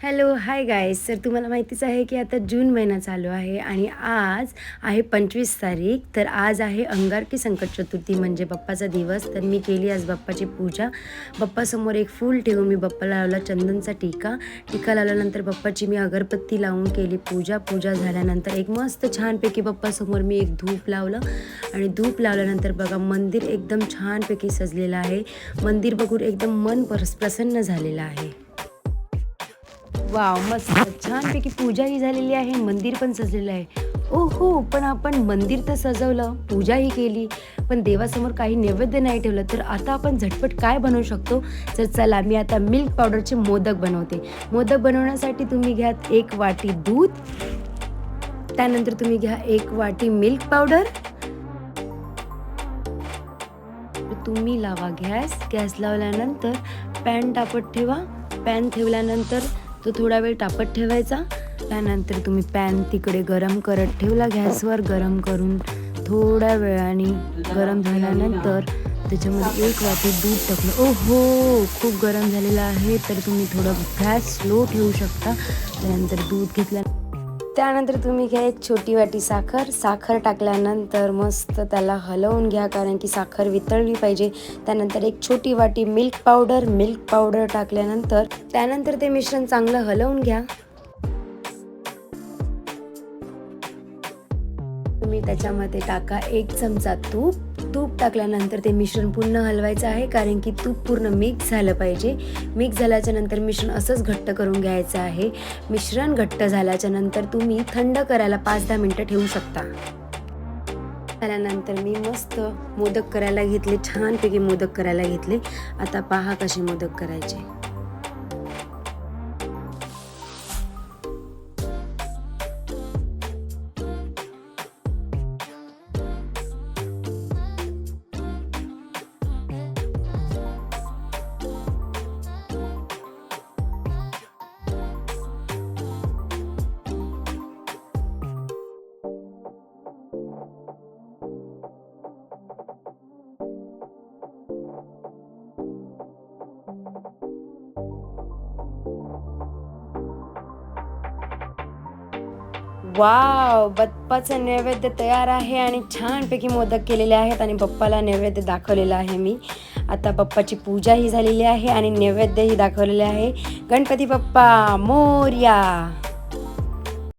Hello hi guys. तर तुम्हाला माहितीच आहे की आता जून महिना चालू आहे आणि आज आहे 25 तारीख. तर आज आहे अंगारकी संकट चतुर्थी म्हणजे बाप्पाचा दिवस. तर मी केली आज बाप्पाची पूजा. बाप्पासमोर एक फूल ठेवून मी बाप्पाला लावला चंदनचा टीका लावल्यानंतर बाप्पाची मी अगरबत्ती लावून केली पूजा झाल्यानंतर एक मस्त छानपैकी बाप्पासमोर मी एक धूप लावलं आणि धूप लावल्यानंतर बघा मंदिर एकदम छानपैकी सजलेलं आहे. मंदिर बघून एकदम मन प्रसन्न झालेलं आहे. वाव, मस्त छानपैकी पूजाही झालेली आहे, मंदिर पण सजलेलं आहे. ओहो, पण आपण मंदिर तर सजवलं, पूजाही केली, पण देवासमोर काही नैवेद्य नाही ठेवलं. तर आता आपण झटपट काय बनवू शकतो? तर चला, मी आता मिल्क पावडरचे मोदक बनवते. मोदक बनवण्यासाठी तुम्ही घ्या 1 वाटी दूध, त्यानंतर तुम्ही घ्या 1 वाटी मिल्क पावडर. तुम्ही लावा गॅस लावल्यानंतर पॅन तापत ठेवा. पॅन ठेवल्यानंतर तो थोडा वेळ तापत ठेवायचा. त्यानंतर तुम्ही पॅन तिकडे गरम करत ठेवला गॅसवर. गरम करून थोड्या वेळाने गरम झाल्यानंतर त्याच्यामध्ये 1 वाटी दूध टाकलं. ओहो, खूप गरम झालेलं आहे, तर तुम्ही थोडं गॅस स्लो ठेवू शकता. त्यानंतर दूध त्यानंतर तुम्ही घ्या 1 छोटी वाटी साखर टाकल्यानंतर मस्त त्याला हलवून घ्या, कारण की साखर वितळली पाहिजे. त्यानंतर 1 छोटी वाटी मिल्क पावडर टाकल्यानंतर त्यानंतर ते मिश्रण चांगलं हलवून घ्या. तुम्ही त्याच्यामध्ये टाका 1 चमचा तूप टाकल्यानंतर ते मिश्रण पूर्ण हलवायचं आहे, कारण की तूप पूर्ण मिक्स झालं पाहिजे. मिक्स झाल्याच्या नंतर मिश्रण असंच घट्ट करून घ्यायचं आहे. मिश्रण घट्ट झाल्याच्या नंतर तुम्ही थंड करायला 5-10 मिनटं ठेवू शकता. त्यानंतर मी मस्त मोदक करायला घेतले, छानपैकी मोदक करायला घेतले. आता पहा कसे मोदक करायचे. वाव, बाप्पाचं नैवेद्य तयार आहे आणि छानपैकी मोदक केलेले आहेत आणि बाप्पाला नैवेद्य दाखवलेला आहे मी. आता बाप्पाची पूजाही झालेली आहे आणि नैवेद्यही दाखवलेले आहे. गणपती बाप्पा मोरया.